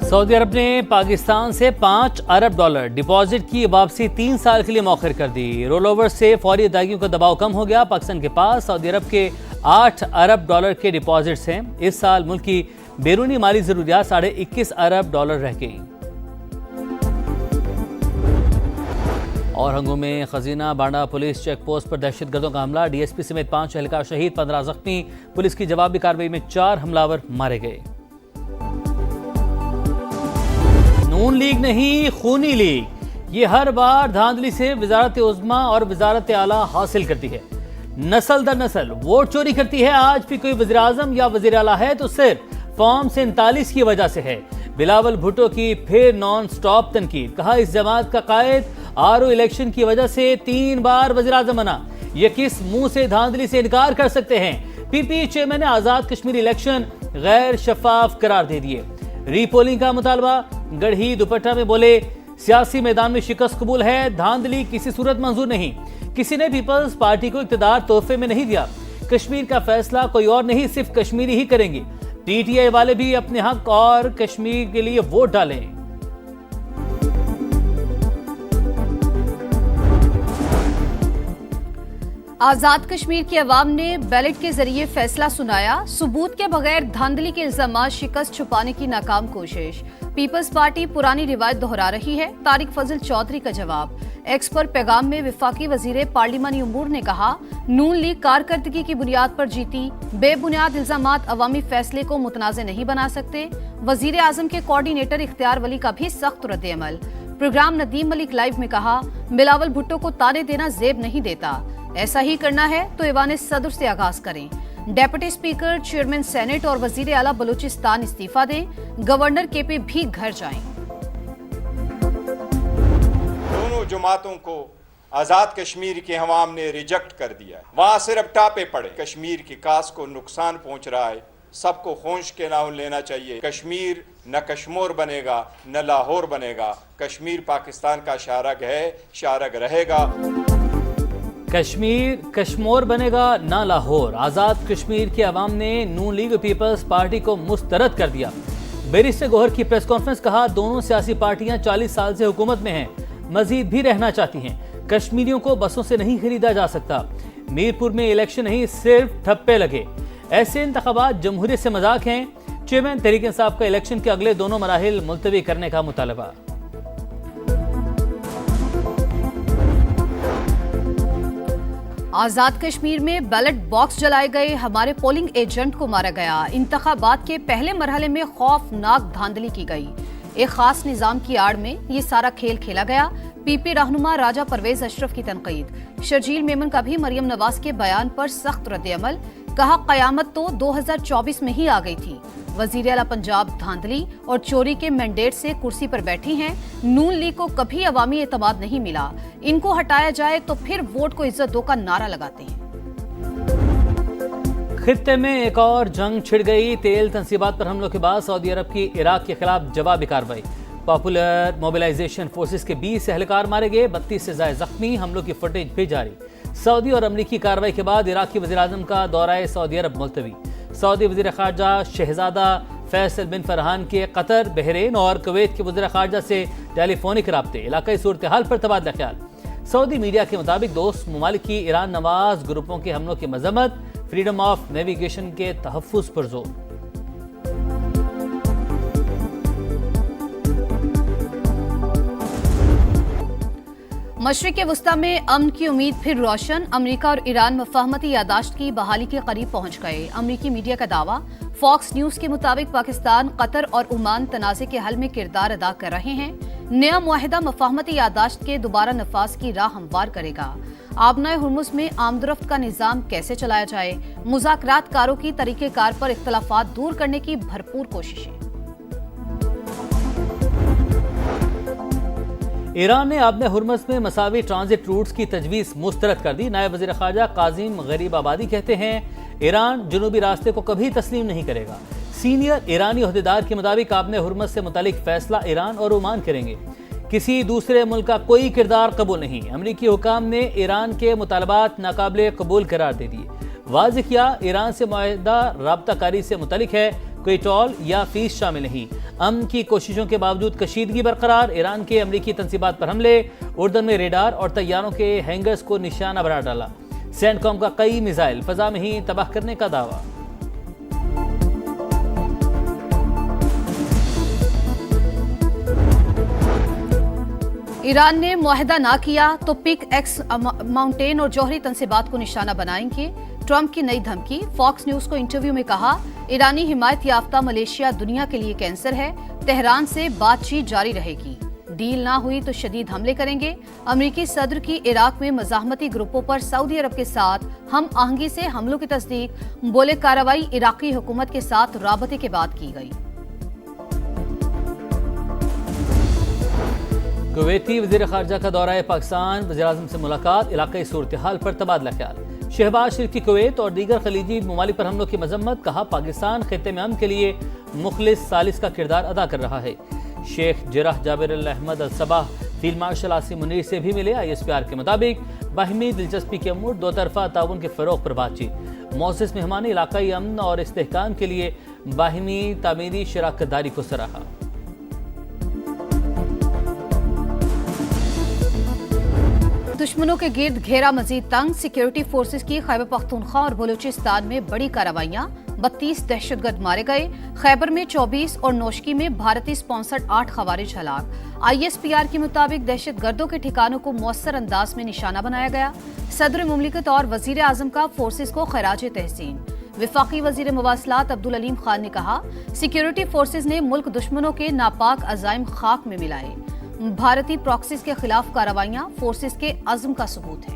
سعودی عرب نے پاکستان سے $5 ارب ڈپازٹ کی واپسی 3 سال کے لیے مؤخر کر دی۔ رول اوور سے فوری ادائیگیوں کا دباؤ کم ہو گیا۔ پاکستان کے پاس سعودی عرب کے $8 ارب کے ڈپازٹس ہیں۔ اس سال ملک کی بیرونی مالی ضروریات $21.5 ارب رہ گئی۔ اور ہنگو میں خزینہ بانڈا پولیس چیک پوسٹ پر دہشت گردوں کا حملہ، ڈی ایس پی سمیت 5 اہلکار شہید، 15 زخمی۔ پولیس کی جوابی کارروائی میں 4 حملہ مارے گئے۔ نون لیگ نہیں، خونی لیگ، یہ ہر بار دھاندلی سے وزارت عظمیٰ اور وزارت اعلیٰ حاصل کرتی ہے، نسل در نسل ووٹ چوری کرتی ہے۔ آج بھی کوئی وزیراعظم یا وزیر اعلیٰ ہے تو صرف فارم 47 کی وجہ سے ہے۔ بلاول بھٹو کی پھر نان سٹاپ تنقید، کہا اس جماعت کا قائد آر او الیکشن کی وجہ سے 3 بار وزیراعظم بنا، یہ کس منہ سے دھاندلی سے انکار کر سکتے ہیں؟ پی پی چیئرمین نے آزاد کشمیری الیکشن غیر شفاف قرار دے دیے۔ ری پولنگ کا مطالبہ، گڑھی دوپٹہ میں بولے سیاسی میدان میں شکست قبول ہے، دھاندلی کسی صورت منظور نہیں۔ کسی نے پیپلز پارٹی کو اقتدار تحفے میں نہیں دیا، کشمیر کا فیصلہ کوئی اور نہیں، صرف کشمیری ہی کریں گے۔ ٹی ٹی آئی والے بھی اپنے حق اور کشمیر کے لیے ووٹ ڈالیں۔ آزاد کشمیر کی عوام نے بیلٹ کے ذریعے فیصلہ سنایا، ثبوت کے بغیر دھاندلی کے الزامات شکست چھپانے کی ناکام کوشش۔ پیپلز پارٹی پرانی روایت دہرا رہی ہے، طارق فضل چودھری کا جواب۔ ایکس پر پیغام میں وفاقی وزیر پارلیمانی امور نے کہا، نون لیگ کارکردگی کی بنیاد پر جیتی، بے بنیاد الزامات عوامی فیصلے کو متنازع نہیں بنا سکتے۔ وزیر اعظم کے کوارڈینیٹر اختیار ولی کا بھی سخت رد عمل۔ پروگرام ندیم ملک لائیو میں کہا، بلاول بھٹو کو طعنے دینا زیب نہیں دیتا، ایسا ہی کرنا ہے تو ایوان صدر سے آغاز کریں۔ ڈیپٹی اسپیکر، چیئرمین سینٹ اور وزیر اعلیٰ بلوچستان استعفیٰ دیں، گورنر کے پہ بھی گھر جائیں۔ دونوں جماعتوں کو آزاد کشمیر کے عوام نے ریجیکٹ کر دیا ہے، وہاں صرف ٹاپے پڑے۔ کشمیر کی کاس کو نقصان پہنچ رہا ہے، سب کو خونش کے نام لینا چاہیے۔ کشمیر نہ کشمور بنے گا نہ لاہور بنے گا، کشمیر پاکستان کا شارگ ہے، شارگ رہے گا۔ کشمیر کشمور بنے گا نہ لاہور۔ آزاد کشمیر کے عوام نے نون لیگ و پیپلز پارٹی کو مسترد کر دیا۔ بیرسٹر گوہر کی پریس کانفرنس، کہا دونوں سیاسی پارٹیاں 40 سال سے حکومت میں ہیں، مزید بھی رہنا چاہتی ہیں۔ کشمیریوں کو بسوں سے نہیں خریدا جا سکتا۔ میرپور میں الیکشن نہیں، صرف ٹھپے لگے۔ ایسے انتخابات جمہوریت سے مذاق ہیں۔ چیئرمین تحریک انصاف کا الیکشن کے اگلے دونوں مراحل ملتوی کرنے کا مطالبہ۔ آزاد کشمیر میں بیلٹ باکس جلائے گئے، ہمارے پولنگ ایجنٹ کو مارا گیا۔ انتخابات کے پہلے مرحلے میں خوفناک دھاندلی کی گئی، ایک خاص نظام کی آڑ میں یہ سارا کھیل کھیلا گیا۔ پی پی رہنما راجہ پرویز اشرف کی تنقید، شرجیل میمن کا بھی مریم نواز کے بیان پر سخت رد عمل، کہا قیامت تو 2024 میں ہی آ گئی تھی۔ وزیر اعلیٰ پنجاب دھاندلی اور چوری کے مینڈیٹ سے کرسی پر بیٹھی ہیں، نون لیگ کو کبھی عوامی اعتماد نہیں ملا، ان کو ہٹایا جائے تو پھر ووٹ کو عزت دو کا نعرہ لگاتے ہیں۔ خطے میں ایک اور جنگ چھڑ گئی، تیل تنصیبات پر حملوں کے بعد سعودی عرب کی عراق کے خلاف جوابی کارروائی۔ پاپولر موبلائزیشن فورسز کے 20 اہلکار مارے گئے، 32 سے زائد زخمی، حملوں کی فوٹیج بھی جاری۔ سعودی اور امریکی کارروائی کے بعد عراقی وزیراعظم کا دورہ سعودی عرب ملتوی۔ سعودی وزیر خارجہ شہزادہ فیصل بن فرحان کے قطر، بحرین اور کویت کے وزیر خارجہ سے ٹیلی فونک رابطے، علاقائی صورتحال پر تبادلہ خیال۔ سعودی میڈیا کے مطابق دوست ممالک کی ایران نواز گروپوں کے حملوں کی مذمت، فریڈم آف نیویگیشن کے تحفظ پر زور۔ مشرق وسطیٰ میں امن کی امید پھر روشن، امریکہ اور ایران مفاہمتی یادداشت کی بحالی کے قریب پہنچ گئے۔ امریکی میڈیا کا دعویٰ، فاکس نیوز کے مطابق پاکستان، قطر اور عمان تنازع کے حل میں کردار ادا کر رہے ہیں۔ نیا معاہدہ مفاہمتی یادداشت کے دوبارہ نفاذ کی راہ ہموار کرے گا۔ آبنائے ہرمز میں آمدورفت کا نظام کیسے چلایا جائے، مذاکرات کاروں کی طریقہ کار پر اختلافات دور کرنے کی بھرپور کوششیں۔ ایران نے آبنائے ہرمز میں مساوی ٹرانزٹ روٹس کی تجویز مسترد کر دی۔ نائب وزیر خارجہ قاسم غریب آبادی کہتے ہیں، ایران جنوبی راستے کو کبھی تسلیم نہیں کرے گا۔ سینئر ایرانی عہدیدار کے مطابق آبنائے ہرمز سے متعلق فیصلہ ایران اور عمان کریں گے، کسی دوسرے ملک کا کوئی کردار قبول نہیں۔ امریکی حکام نے ایران کے مطالبات ناقابل قبول قرار دے دیے۔ واضح کیا، ایران سے معاہدہ رابطہ کاری سے متعلق ہے، کوئی ٹول یا فیس شامل نہیں۔ امن کی کوششوں کے باوجود کشیدگی برقرار، ایران کے امریکی تنصیبات پر حملے، اردن میں ریڈار اور طیاروں کے ہینگرز کو نشانہ بنا ڈالا، سینڈ کام کا کئی میزائل فضا میں ہی تباہ کرنے کا دعویٰ۔ ایران نے معاہدہ نہ کیا تو پک ایکس ماؤنٹین اور جوہری تنصیبات کو نشانہ بنائیں گے، ٹرمپ کی نئی دھمکی۔ فاکس نیوز کو انٹرویو میں کہا، ایرانی حمایت یافتہ ملیشیا دنیا کے لیے کینسر ہے، تہران سے بات چیت جاری رہے گی، ڈیل نہ ہوئی تو شدید حملے کریں گے۔ امریکی صدر کی عراق میں مزاحمتی گروپوں پر سعودی عرب کے ساتھ ہم آہنگی سے حملوں کی تصدیق، بولے کارروائی عراقی حکومت کے ساتھ رابطے کے بعد کی گئی۔ کویتی وزیر خارجہ کا دورہ پاکستان، وزیراعظم سے ملاقات، علاقائی صورتحال پر تبادلہ خیال۔ شہباز شریف کی کویت اور دیگر خلیجی ممالک پر حملوں کی مذمت، کہا پاکستان خطے میں امن کے لیے مخلص ثالث کا کردار ادا کر رہا ہے۔ شیخ جراح جابر الاحمد الصباح فیلڈ مارشل عاصم منیر سے بھی ملے، ISPR کے مطابق باہمی دلچسپی کے امور، دو طرفہ تعاون کے فروغ پر بات چیت۔ معزز مہمان نے علاقائی امن اور استحکام کے لیے باہمی تعمیری شراکت داری کو سراہا۔ دشمنوں کے گرد گھیرا مزید تنگ، سیکیورٹی فورسز کی خیبر پختونخوا اور بلوچستان میں بڑی کارروائیاں، 32 دہشت گرد مارے گئے، خیبر میں 24 اور نوشکی میں بھارتی سپانسرڈ 8 خوارج ہلاک۔ ISPR کے مطابق دہشت گردوں کے ٹھکانوں کو مؤثر انداز میں نشانہ بنایا گیا۔ صدر مملکت اور وزیر اعظم کا فورسز کو خراج تحسین۔ وفاقی وزیر مواصلات عبدالعلیم خان نے کہا، سیکیورٹی فورسز نے ملک دشمنوں کے ناپاک عزائم خاک میں ملائے۔ بھارتی پراکسیز کے خلاف کارروائیاں فورسز کے عزم کا ثبوت ہے۔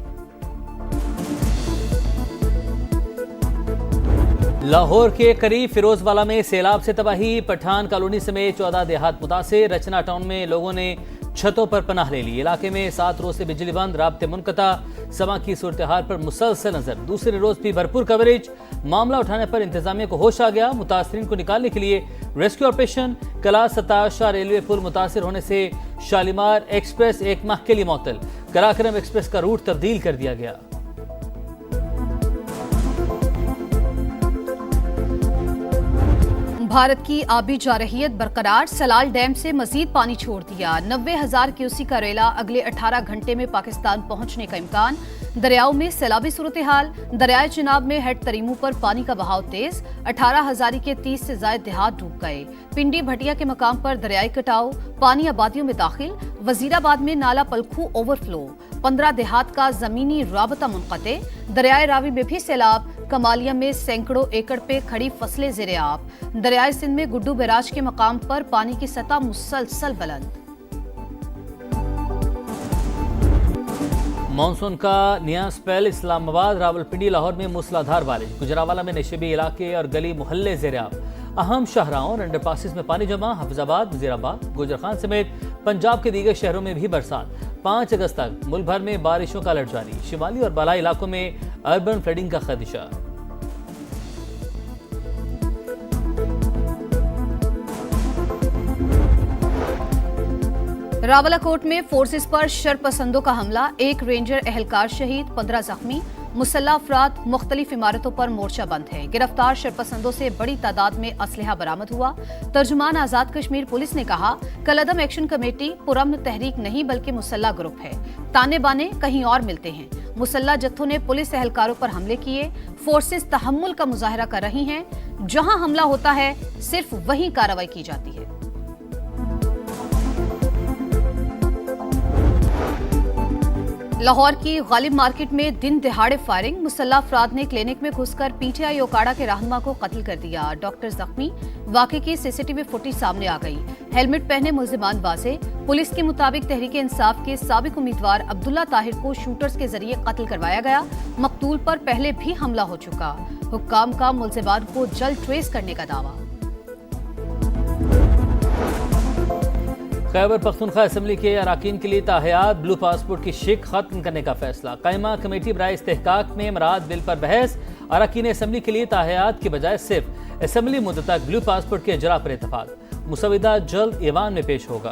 لاہور کے قریب فیروز والا میں سیلاب سے تباہی، پٹھان کالونی سمیت 14 دیہات متاثر، رچنا ٹاؤن میں لوگوں نے چھتوں پر پناہ لے لی۔ علاقے میں 7 روز سے بجلی بند، رابطے منقطع، سما کی صورتحال پر مسلسل نظر، دوسرے روز بھی بھرپور کوریج۔ معاملہ اٹھانے پر انتظامیہ کو ہوش آ گیا، متاثرین کو نکالنے کے لیے ریسکیو آپریشن۔ کلا 27 ریلوے پل متاثر ہونے سے شالیمار ایکسپریس 1 ماہ کے لیے معطل، کراکرم ایکسپریس کا روٹ تبدیل کر دیا گیا۔ بھارت کی آبی جارحیت برقرار، سلال ڈیم سے مزید پانی چھوڑ دیا، 90,000 کیوسی کا ریلا اگلے 18 گھنٹے میں پاکستان پہنچنے کا امکان۔ دریاؤں میں سیلابی صورتحال، دریائے چناب میں ہیڈ تریمو پر پانی کا بہاؤ تیز، 18 ہزاری کے 30 سے زائد دیہات ڈوب گئے۔ پنڈی بھٹیا کے مقام پر دریائی کٹاؤ، پانی آبادیوں میں داخل، وزیرآباد میں نالا پلکھو اوور فلو، 15 دیہات کا زمینی رابطہ منقطع۔ دریائے راوی میں بھی سیلاب، کمالیہ میں سینکڑوں ایکڑ پہ کھڑی فصلیں زیر آب۔ دریائے سندھ میں گڈو بیراج کے مقام پر پانی کی سطح مسلسل بلند۔ مانسون کا نیا سپیل، اسلام آباد، راولپنڈی، لاہور میں موسلادھار بارش، گجرانوالہ میں نشیبی علاقے اور گلی محلے زیر آب، اہم شاہراہوں اور انڈر پاسز میں پانی جمع، حافظ آباد، وزیر آباد، گوجرخان سمیت پنجاب کے دیگر شہروں میں بھی برسات۔ 5 اگست تک ملک بھر میں بارشوں کا الرٹ جاری، شمالی اور بالائی علاقوں میں اربن فلڈنگ کا خدشہ۔ راولہ کوٹ میں فورسز پر شرپسندوں کا حملہ، 1 رینجر اہلکار شہید، 15 زخمی، مسلح افراد، مختلف عمارتوں پر مورچہ بند ہے۔ گرفتار شرپسندوں سے بڑی تعداد میں اسلحہ برآمد ہوا۔ ترجمان آزاد کشمیر پولیس نے کہا، کالعدم ایکشن کمیٹی پرامن تحریک نہیں بلکہ مسلح گروپ ہے، تانے بانے کہیں اور ملتے ہیں۔ مسلح جتھوں نے پولیس اہلکاروں پر حملے کیے، فورسز تحمل کا مظاہرہ کر رہی ہیں، جہاں حملہ ہوتا ہے صرف وہیں کارروائی کی جاتی ہے۔ لاہور کی غالب مارکیٹ میں دن دہاڑے فائرنگ، مسلح افراد نے کلینک میں گھس کر PTI اوکاڑا کے رہنما کو قتل کر دیا، ڈاکٹر زخمی۔ واقعے کی CCTV فوٹیج سامنے آ گئی، ہیلمٹ پہنے ملزمان واضح۔ پولیس کے مطابق تحریک انصاف کے سابق امیدوار عبداللہ طاہر کو شوٹرز کے ذریعے قتل کروایا گیا، مقتول پر پہلے بھی حملہ ہو چکا۔ حکام کا ملزمان کو جلد ٹریس کرنے کا دعویٰ۔ خیبر پختونخوا اسمبلی کے اراکین کے لیے تاحیات بلو پاسپورٹ کی شک ختم کرنے کا فیصلہ، قائمہ کمیٹی برائے استحقاق میں مراد بل پر بحث، اراکین اسمبلی کے لیے تاحیات کے بجائے صرف اسمبلی مدت تک بلو پاسپورٹ کے اجراء پر اتفاق، مسودہ جلد ایوان میں پیش ہوگا۔